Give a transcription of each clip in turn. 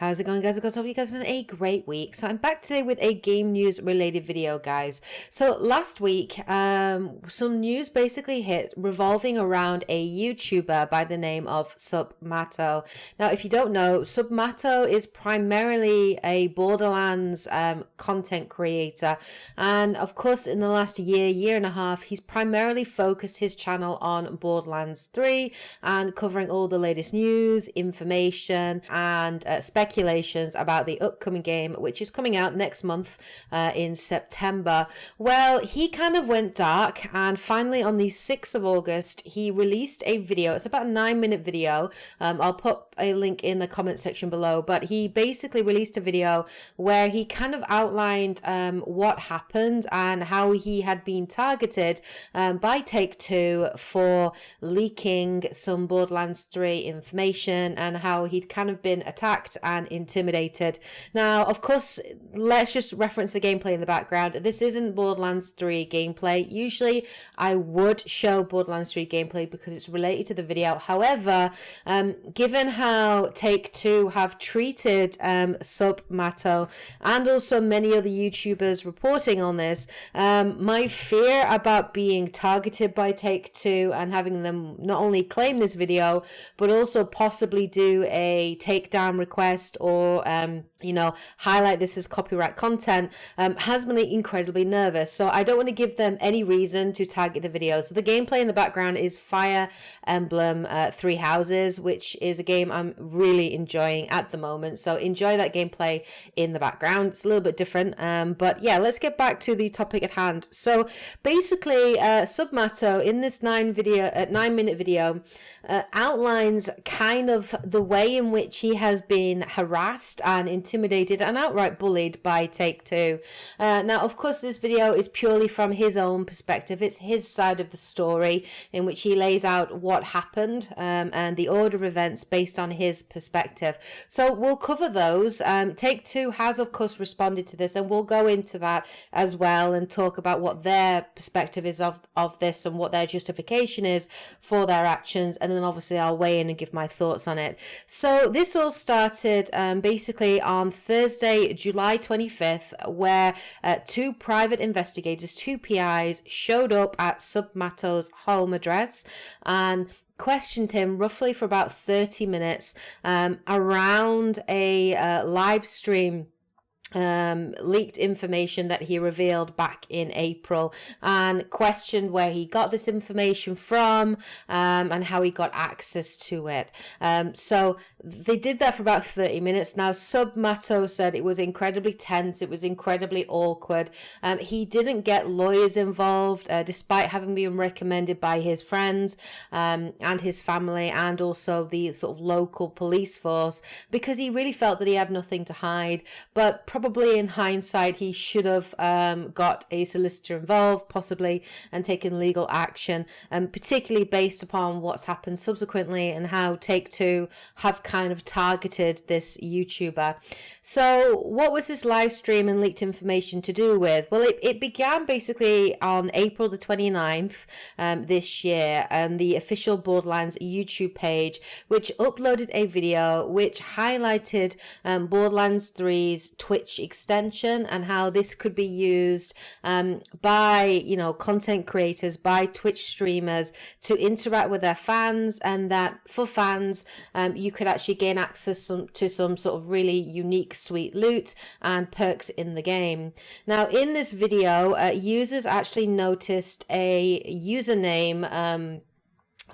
How's it going, guys? I hope you guys had a great week. So I'm back today with a game news related video, guys. So last week, some news basically hit revolving around a YouTuber by the name of Supmatto. Now, if you don't know, Supmatto is primarily a Borderlands content creator. And of course, in the last year and a half, he's primarily focused his channel on Borderlands 3 and covering all the latest news, information, and speculations about the upcoming game, which is coming out next month in September. Well, he kind of went dark, and finally on the 6th of August, he released a video. It's about a 9-minute video. I'll put a link in the comment section below, but he basically released a video where he kind of outlined what happened and how he had been targeted by Take-Two for leaking some Borderlands 3 information and how he'd kind of been attacked and intimidated. Now, of course, let's just reference the gameplay in the background. This isn't Borderlands 3 gameplay. Usually I would show Borderlands 3 gameplay because it's related to the video. However, given how Take-Two have treated Supmatto and also many other YouTubers reporting on this, my fear about being targeted by Take-Two and having them not only claim this video but also possibly do a takedown request or highlight this as copyright content has me incredibly nervous. So I don't want to give them any reason to target the video. So the gameplay in the background is Fire Emblem Three Houses, which is a game I'm really enjoying at the moment. So enjoy that gameplay in the background. It's a little bit different, but yeah, let's get back to the topic at hand. So basically, Supmatto in this 9-minute video outlines kind of the way in which he has been harassed and intimidated and outright bullied by Take-Two. Now, of course, this video is purely from his own perspective. It's his side of the story in which he lays out what happened and the order of events based on his perspective. So we'll cover those. Take-Two has, of course, responded to this, and we'll go into that as well and talk about what their perspective is of this and what their justification is for their actions. And then obviously I'll weigh in and give my thoughts on it. So this all started basically on Thursday, July 25th, where two private investigators, two PIs, showed up at Supmatto's home address and questioned him roughly for about 30 minutes around a live stream leaked information that he revealed back in April, and questioned where he got this information from and how he got access to it. So they did that for about 30 minutes. Now, Supmatto said it was incredibly tense, it was incredibly awkward. He didn't get lawyers involved despite having been recommended by his friends and his family and also the sort of local police force, because he really felt that he had nothing to hide. But probably in hindsight, he should have got a solicitor involved, possibly, and taken legal action, particularly based upon what's happened subsequently and how Take-Two have kind of targeted this YouTuber. So what was this live stream and leaked information to do with? Well, it began basically on April the 29th this year, the official Borderlands YouTube page, which uploaded a video which highlighted Borderlands 3's Twitch extension and how this could be used by content creators, by Twitch streamers, to interact with their fans, and that for fans you could actually gain access to some sort of really unique sweet loot and perks in the game. Now, in this video, users actually noticed a username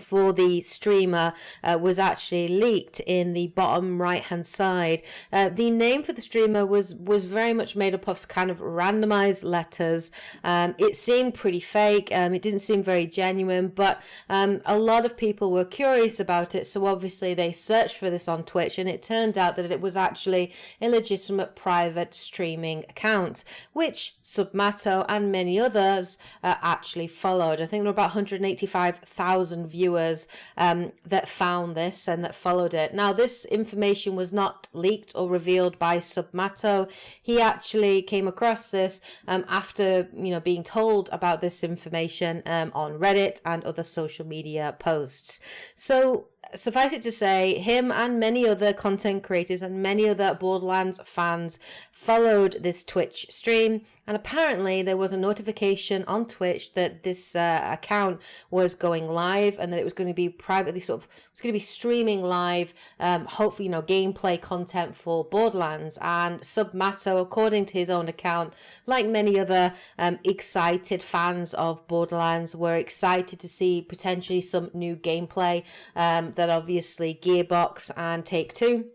for the streamer was actually leaked in the bottom right hand side. The name for the streamer was very much made up of kind of randomized letters. It seemed pretty fake. It didn't seem very genuine, but a lot of people were curious about it, so obviously they searched for this on Twitch, and it turned out that it was actually a legitimate private streaming account, which Supmatto and many others actually followed. I think there were about 185,000 views viewers that found this and that followed it. Now, this information was not leaked or revealed by Supmatto. He actually came across this after, being told about this information on Reddit and other social media posts. So suffice it to say, him and many other content creators and many other Borderlands fans followed this Twitch stream, and apparently there was a notification on Twitch that this account was going live and that it was going to be privately was going to be streaming live, hopefully gameplay content for Borderlands. And Supmatto, according to his own account, like many other excited fans of Borderlands, were excited to see potentially some new gameplay that obviously Gearbox and Take-Two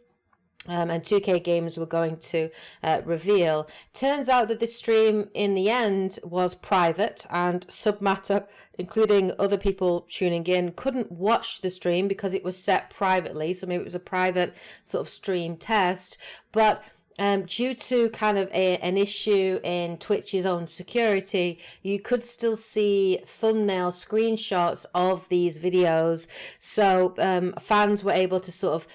and 2K Games were going to reveal. Turns out that this stream in the end was private, and Supmatto, including other people tuning in, couldn't watch the stream because it was set privately. So maybe it was a private sort of stream test, but due to kind of an issue in Twitch's own security, you could still see thumbnail screenshots of these videos. So fans were able to sort of,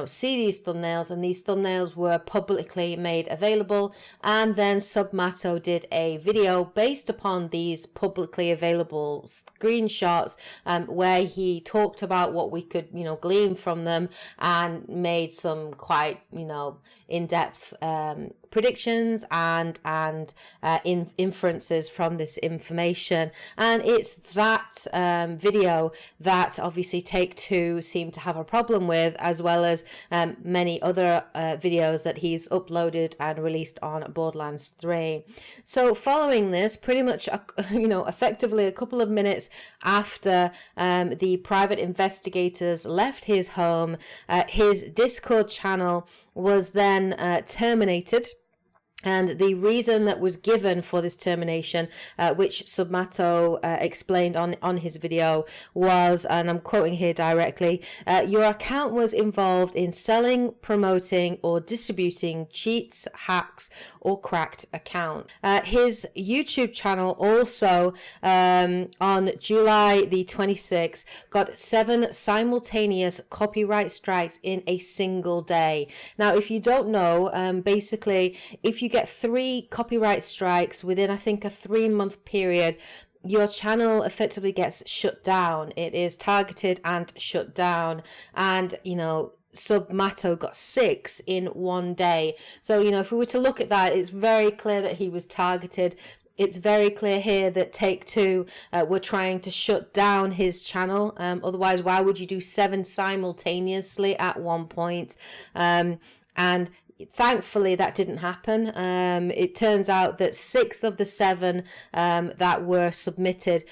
see these thumbnails, and these thumbnails were publicly made available. And then Supmatto did a video based upon these publicly available screenshots where he talked about what we could, glean from them, and made some quite, in-depth predictions and inferences from this information. And it's that video that obviously Take-Two seem to have a problem with, as well as many other videos that he's uploaded and released on Borderlands 3. So following this, pretty much effectively a couple of minutes after the private investigators left his home, his Discord channel was then terminated. And the reason that was given for this termination, which Supmatto explained on his video, was, and I'm quoting here directly, your account was involved in selling, promoting, or distributing cheats, hacks, or cracked account. His YouTube channel also, on July the 26th, got 7 simultaneous copyright strikes in a single day. Now, if you don't know, basically, if you get 3 copyright strikes within, I think, a 3-month period, your channel effectively gets shut down. It is targeted and shut down. And, Supmatto got 6 in one day. So, if we were to look at that, it's very clear that he was targeted. It's very clear here that Take-Two were trying to shut down his channel. Otherwise, why would you do 7 simultaneously at one point? And thankfully, that didn't happen. It turns out that 6 of the 7 that were submitted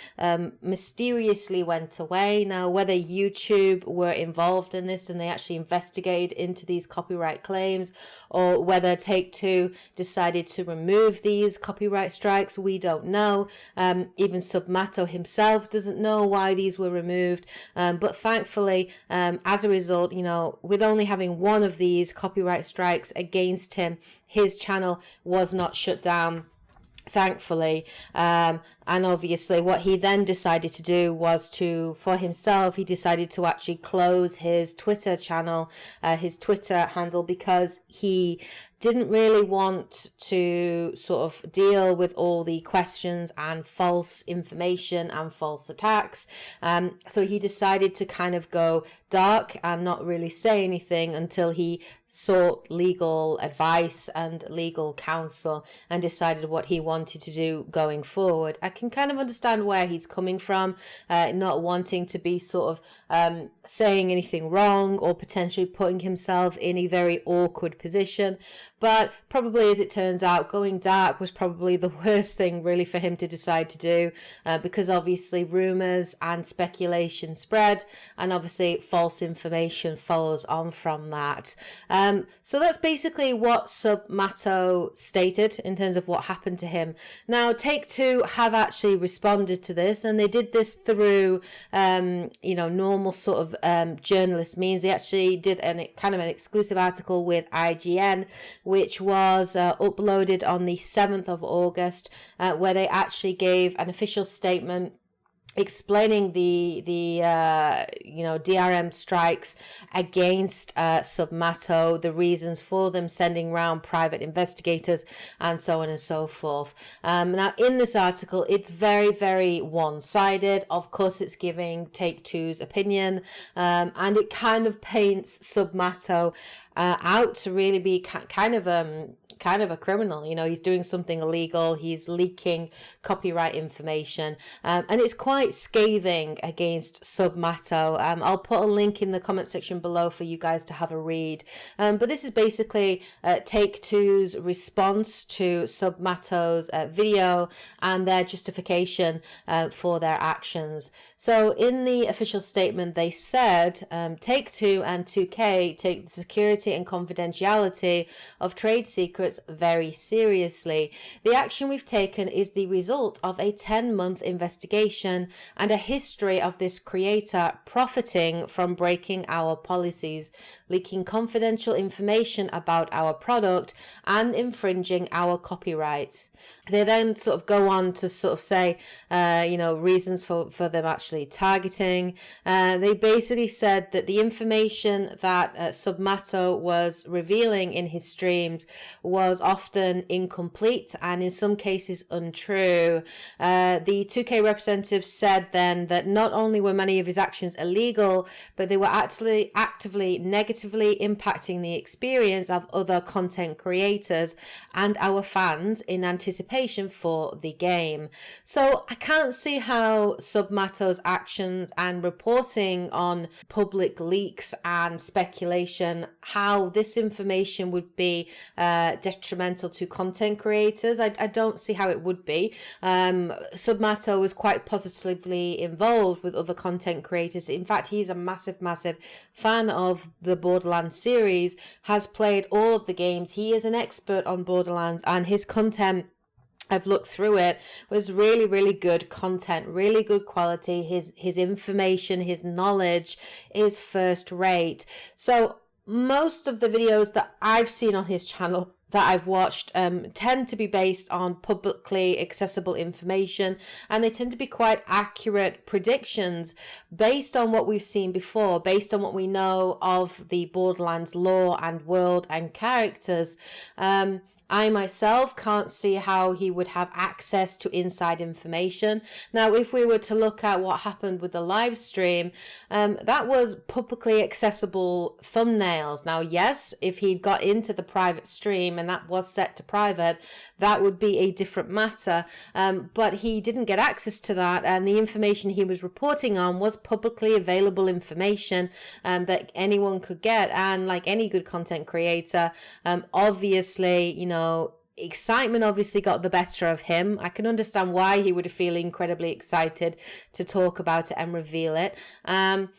mysteriously went away. Now, whether YouTube were involved in this and they actually investigated into these copyright claims, or whether Take-Two decided to remove these copyright strikes, we don't know. Even Supmatto himself doesn't know why these were removed. But thankfully, as a result, with only having 1 of these copyright strikes against him, his channel was not shut down, thankfully. And obviously what he then decided to do was for himself, he decided to actually close his Twitter channel, his Twitter handle, because he didn't really want to sort of deal with all the questions and false information and false attacks. So he decided to kind of go dark and not really say anything until he sought legal advice and legal counsel and decided what he wanted to do going forward. I can kind of understand where he's coming from, not wanting to be sort of saying anything wrong or potentially putting himself in a very awkward position. But probably, as it turns out, going dark was probably the worst thing really for him to decide to do, because obviously rumors and speculation spread, and obviously false information follows on from that. So that's basically what Supmatto stated in terms of what happened to him. Now, Take-Two have actually responded to this, and they did this through, normal sort of journalist means. They actually did an exclusive article with IGN, which was uploaded on the 7th of August, where they actually gave an official statement explaining the DRM strikes against Supmatto, the reasons for them sending around private investigators, and so on and so forth. Now, in this article, it's very, very one-sided. Of course, it's giving Take-Two's opinion, and it kind of paints Supmatto out to really be kind of a criminal. You know, he's doing something illegal, he's leaking copyright information, and it's quite scathing against Supmatto. I'll put a link in the comment section below for you guys to have a read, but this is basically Take-Two's response to Supmatto's video and their justification for their actions. So in the official statement, they said Take-Two and 2K take the security and confidentiality of trade secrets very seriously. The action we've taken is the result of a 10-month investigation and a history of this creator profiting from breaking our policies, leaking confidential information about our product, and infringing our copyright. They then sort of go on to sort of say, reasons for them actually targeting. They basically said that the information that Supmatto was revealing in his streams was often incomplete and in some cases untrue. The 2K representative said then that not only were many of his actions illegal, but they were actually actively negatively impacting the experience of other content creators and our fans in anticipation for the game. So I can't see how Supmatto's actions and reporting on public leaks and speculation, how this information would be detrimental to content creators. I don't see how it would be. Supmatto was quite positively involved with other content creators. In fact, he's a massive fan of the Borderlands series, has played all of the games. He is an expert on Borderlands, and his content, I've looked through it, was really, really good content, really good quality. His information, his knowledge is first rate. So most of the videos that I've seen on his channel that I've watched tend to be based on publicly accessible information, and they tend to be quite accurate predictions based on what we've seen before, based on what we know of the Borderlands lore and world and characters. I myself can't see how he would have access to inside information. Now, if we were to look at what happened with the live stream, that was publicly accessible thumbnails. Now, yes, if he got into the private stream and that was set to private, that would be a different matter. But he didn't get access to that, and the information he was reporting on was publicly available information that anyone could get. And like any good content creator, obviously, excitement obviously got the better of him. I can understand why he would feel incredibly excited to talk about it and reveal it. And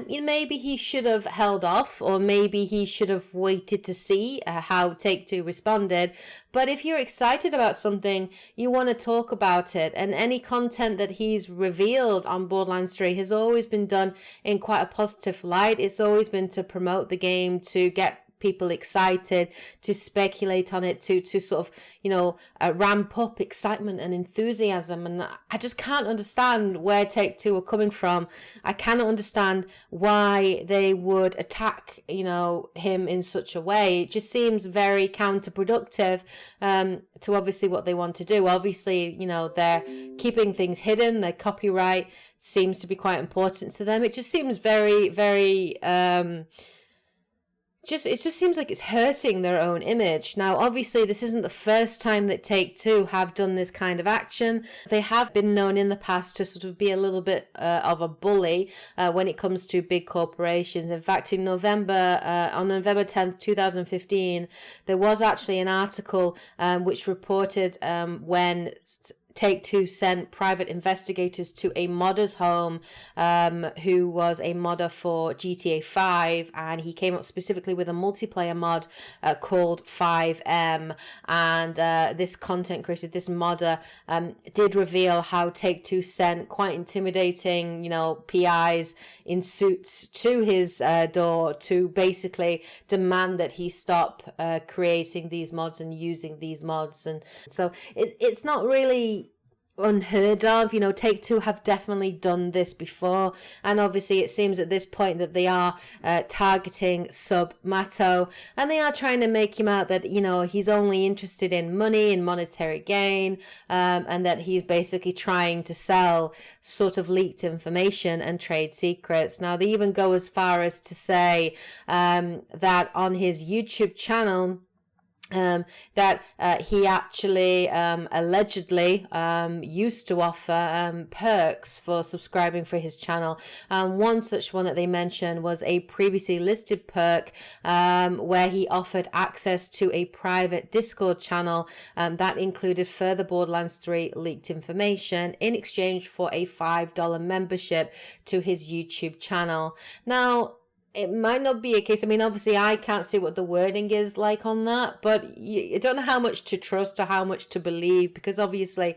maybe he should have held off, or maybe he should have waited to see how Take-Two responded. But if you're excited about something, you want to talk about it. And any content that he's revealed on Borderlands 3 has always been done in quite a positive light. It's always been to promote the game, to get people excited, to speculate on it, to sort of, ramp up excitement and enthusiasm. And I just can't understand where Take-Two are coming from. I cannot understand why they would attack, him in such a way. It just seems very counterproductive to obviously what they want to do. Obviously, they're keeping things hidden. Their copyright seems to be quite important to them. It just seems very, very it just seems like it's hurting their own image. Now, obviously, this isn't the first time that Take-Two have done this kind of action. They have been known in the past to sort of be a little bit of a bully when it comes to big corporations. In fact, on November 10th, 2015, there was actually an article which reported when Take-Two sent private investigators to a modder's home who was a modder for GTA 5, and he came up specifically with a multiplayer mod called 5M. And this content creator, this modder, did reveal how Take-Two sent quite intimidating, PIs in suits to his door to basically demand that he stop creating these mods and using these mods. And so it's not really unheard of. You know, Take-Two have definitely done this before, and obviously it seems at this point that they are targeting Supmatto, and they are trying to make him out that, you know, he's only interested in money and monetary gain, and that he's basically trying to sell sort of leaked information and trade secrets. Now, they even go as far as to say that on his YouTube channel, that he actually allegedly used to offer perks for subscribing for his channel. One such one that they mentioned was a previously listed perk where he offered access to a private Discord channel that included further Borderlands 3 leaked information in exchange for a $5 membership to his YouTube channel. Now, it might not be a case. I mean, obviously, I can't see what the wording is like on that, but I don't know how much to trust or how much to believe, because obviously,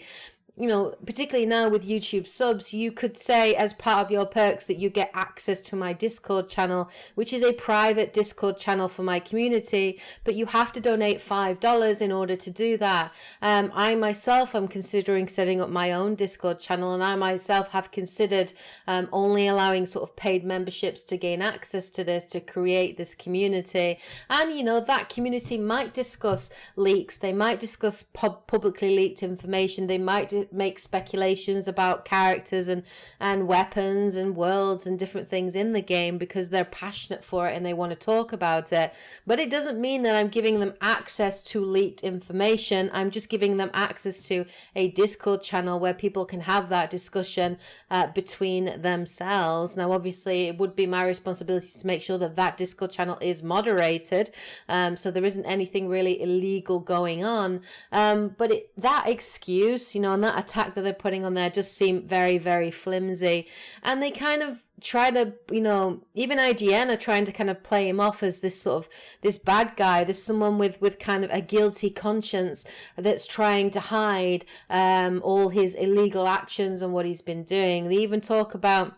you know, particularly now with YouTube subs, you could say as part of your perks that you get access to my Discord channel, which is a private Discord channel for my community, but you have to donate $5 in order to do that. I myself am considering setting up my own Discord channel, and I myself have considered only allowing sort of paid memberships to gain access to this, to create this community. And, you know, that community might discuss leaks, they might discuss publicly leaked information, they might make speculations about characters and weapons and worlds and different things in the game because they're passionate for it and they want to talk about it. But it doesn't mean that I'm giving them access to leaked information. I'm just giving them access to a Discord channel where people can have that discussion between themselves. Now, obviously, it would be my responsibility to make sure that that Discord channel is moderated, so there isn't anything really illegal going on. But that excuse, you know, and that attack that they're putting on there just seem very, very flimsy. And they kind of try to, you know, even IGN are trying to kind of play him off as this sort of, this bad guy, this someone with kind of a guilty conscience that's trying to hide all his illegal actions and what he's been doing. They even talk about,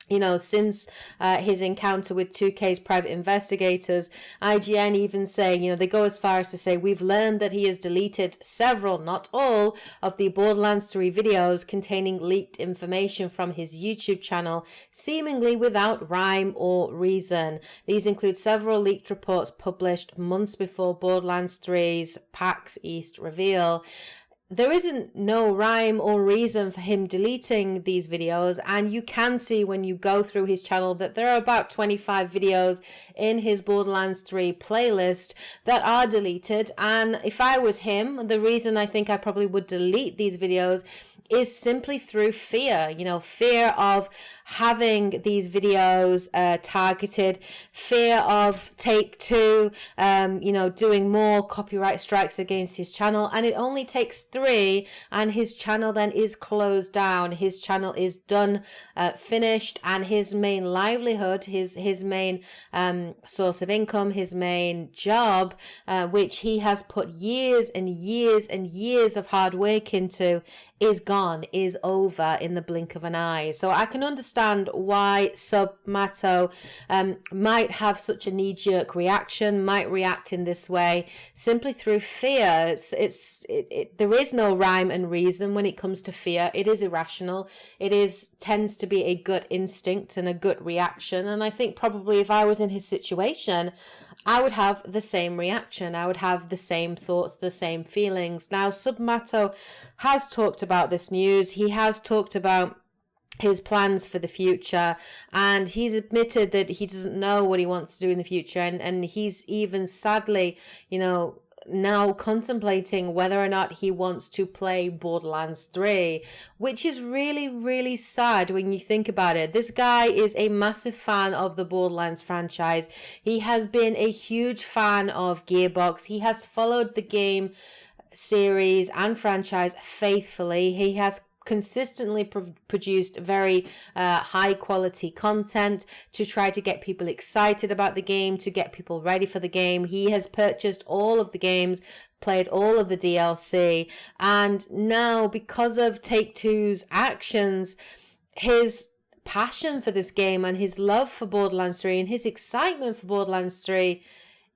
you know, since his encounter with 2K's private investigators, IGN even say, you know, they go as far as to say, we've learned that he has deleted several, not all, of the Borderlands 3 videos containing leaked information from his YouTube channel, seemingly without rhyme or reason. These include several leaked reports published months before Borderlands 3's PAX East reveal. There isn't no rhyme or reason for him deleting these videos, and you can see when you go through his channel that there are about 25 videos in his Borderlands 3 playlist that are deleted. And if I was him, the reason I think I probably would delete these videos is simply through fear, you know, fear of having these videos targeted, fear of Take-Two, you know, doing more copyright strikes against his channel. And it only takes 3 and his channel then is closed down. His channel is done, finished, and his main livelihood, his main source of income, his main job, which he has put years and years and years of hard work into, is gone, is over in the blink of an eye. So I can understand why Supmatto might have such a knee-jerk reaction, might react in this way simply through fear. There is no rhyme and reason when it comes to fear. It is irrational. It tends to be a gut instinct and a gut reaction. And I think probably if I was in his situation, I would have the same reaction. I would have the same thoughts, the same feelings. Now, Supmatto has talked about this news. He has talked about his plans for the future, and he's admitted that he doesn't know what he wants to do in the future. And he's even sadly, you know, now contemplating whether or not he wants to play Borderlands 3, which is really, really sad when you think about it. This guy is a massive fan of the Borderlands franchise. He has been a huge fan of Gearbox. He has followed the game series and franchise faithfully. He has consistently produced very high quality content to try to get people excited about the game, to get people ready for the game. He has purchased all of the games, played all of the DLC, and now because of Take-Two's actions, his passion for this game and his love for Borderlands 3 and his excitement for Borderlands 3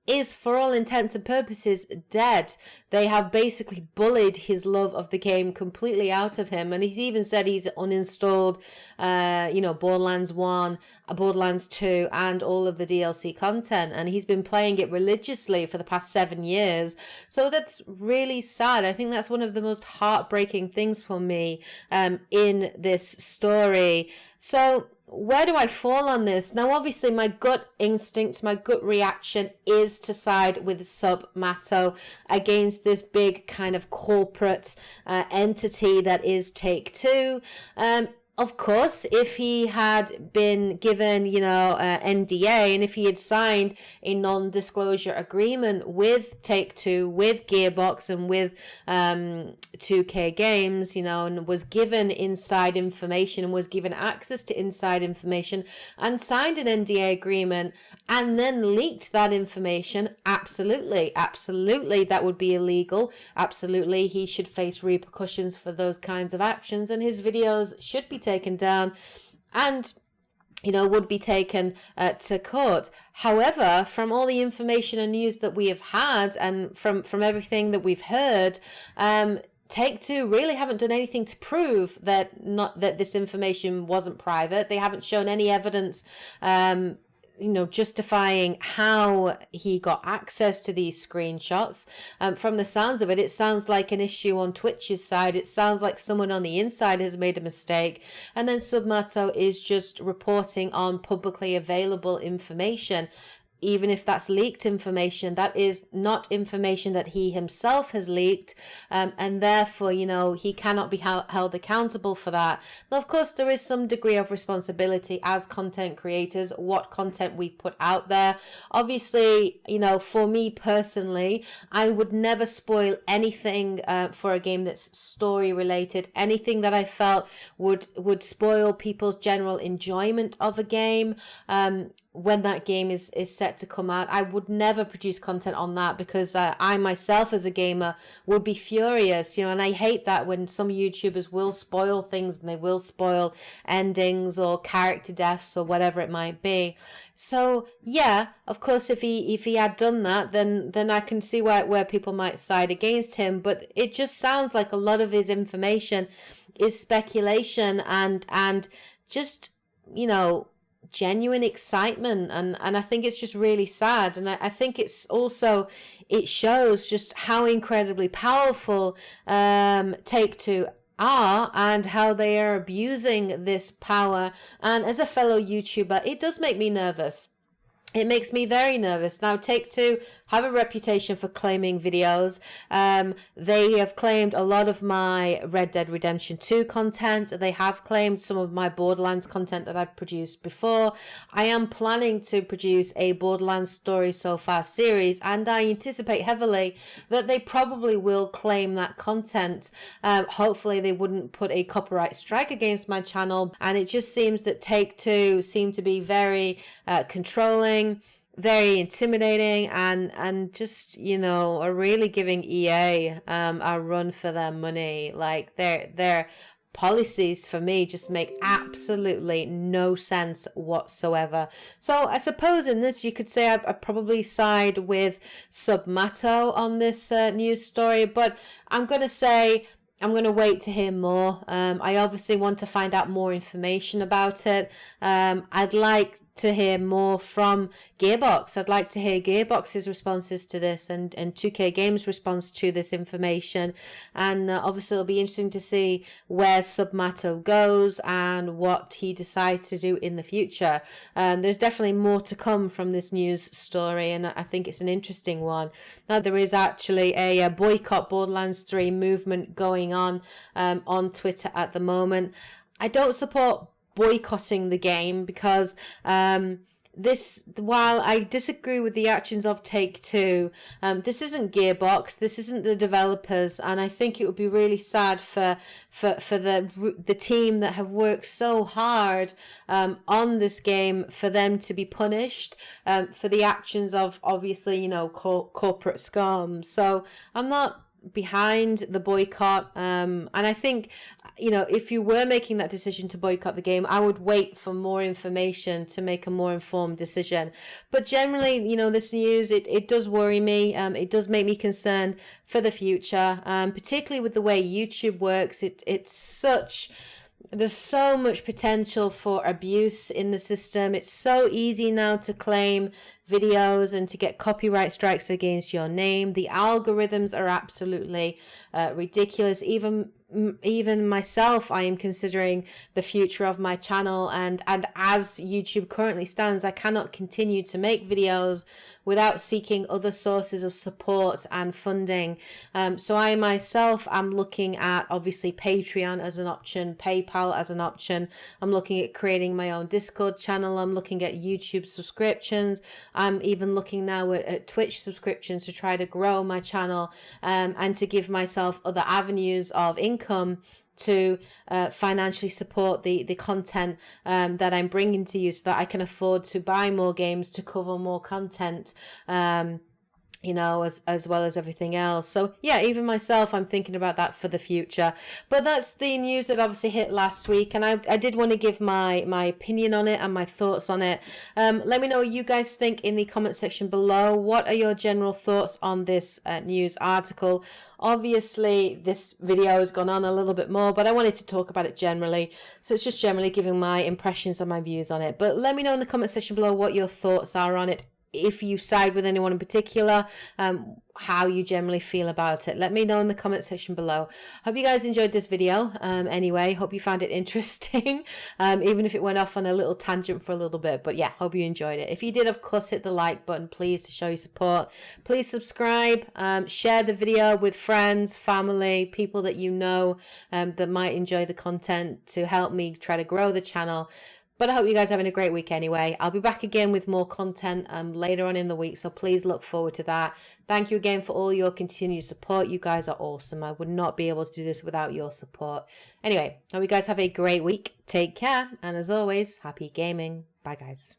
is for all intents and purposes dead. They have basically bullied his love of the game completely out of him, and he's even said he's uninstalled Borderlands 1, Borderlands 2 and all of the DLC content, and he's been playing it religiously for the past 7 years. So that's really sad. I think that's one of the most heartbreaking things for me in this story. So where do I fall on this? Now, obviously, my gut instinct, my gut reaction is to side with Supmatto against this big kind of corporate entity that is Take-Two. Of course, if he had been given, NDA, and if he had signed a non-disclosure agreement with Take-Two, with Gearbox, and with 2K Games, and was given inside information and was given access to inside information and signed an NDA agreement and then leaked that information, absolutely, that would be illegal. Absolutely, he should face repercussions for those kinds of actions, and his videos should be taken down and would be taken to court. However, from all the information and news that we have had, and from everything that we've heard, Take-Two really haven't done anything to prove that this information wasn't private. They haven't shown any evidence justifying how he got access to these screenshots. From the sounds of it, it sounds like an issue on Twitch's side. It sounds like someone on the inside has made a mistake, and then Supmatto is just reporting on publicly available information. Even if that's leaked information, that is not information that he himself has leaked, and therefore, he cannot be held accountable for that. Now, of course, there is some degree of responsibility as content creators, what content we put out there. Obviously, for me personally, I would never spoil anything for a game that's story related. Anything that I felt would spoil people's general enjoyment of a game. When that game is set to come out, I would never produce content on that, because I myself as a gamer would be furious, and I hate that when some YouTubers will spoil things, and they will spoil endings or character deaths or whatever it might be. So yeah, of course, if he had done that, then I can see where people might side against him, but it just sounds like a lot of his information is speculation and just, genuine excitement, and I think it's just really sad, and I think it's also, it shows just how incredibly powerful Take-Two are and how they are abusing this power. And as a fellow YouTuber, it does make me nervous. It makes me very nervous. Now, Take-Two have a reputation for claiming videos. They have claimed a lot of my Red Dead Redemption 2 content. They have claimed some of my Borderlands content that I've produced before. I am planning to produce a Borderlands Story So Far series, and I anticipate heavily that they probably will claim that content. Hopefully they wouldn't put a copyright strike against my channel. And it just seems that Take-Two seem to be very controlling, very intimidating, and just are really giving EA a run for their money. Like their policies for me just make absolutely no sense whatsoever. So I suppose in this you could say I probably side with Supmatto on this news story, but I'm going to wait to hear more. I obviously want to find out more information about it. I'd like to hear more from Gearbox. I'd like to hear Gearbox's responses to this and 2K Games' response to this information. And obviously it'll be interesting to see where Supmatto goes and what he decides to do in the future. There's definitely more to come from this news story, and I think it's an interesting one. Now, there is actually a boycott Borderlands 3 movement going on Twitter at the moment. I don't support boycotting the game because while I disagree with the actions of Take-Two, this isn't Gearbox, this isn't the developers, and I think it would be really sad for the team that have worked so hard on this game, for them to be punished for the actions of, obviously, corporate scum. So I'm not behind the boycott. And I think, you know, if you were making that decision to boycott the game, I would wait for more information to make a more informed decision. But generally, you know, this news, it does worry me. It does make me concerned for the future, particularly with the way YouTube works. There's so much potential for abuse in the system. It's so easy now to claim videos and to get copyright strikes against your name. The algorithms are absolutely ridiculous. Even myself, I am considering the future of my channel, and as YouTube currently stands, I cannot continue to make videos without seeking other sources of support and funding. So I myself am looking at obviously Patreon as an option, PayPal as an option. I'm looking at creating my own Discord channel. I'm looking at YouTube subscriptions. I'm even looking now at Twitch subscriptions to try to grow my channel, and to give myself other avenues of income to financially support the content that I'm bringing to you, so that I can afford to buy more games to cover more content, you know, as well as everything else. So yeah, even myself, I'm thinking about that for the future. But that's the news that obviously hit last week, and I did want to give my opinion on it and my thoughts on it. Let me know what you guys think in the comment section below. What are your general thoughts on this news article? Obviously this video has gone on a little bit more, but I wanted to talk about it generally, so it's just generally giving my impressions and my views on it. But let me know in the comment section below what your thoughts are on it. If you side with anyone in particular, how you generally feel about it. Let me know in the comment section below. Hope you guys enjoyed this video. Anyway, hope you found it interesting, even if it went off on a little tangent for a little bit. But yeah, hope you enjoyed it. If you did, of course, hit the like button, please, to show your support. Please subscribe, share the video with friends, family, people that you know that might enjoy the content, to help me try to grow the channel. But I hope you guys are having a great week anyway. I'll be back again with more content later on in the week, so please look forward to that. Thank you again for all your continued support. You guys are awesome. I would not be able to do this without your support. Anyway, hope you guys have a great week. Take care. And as always, happy gaming. Bye, guys.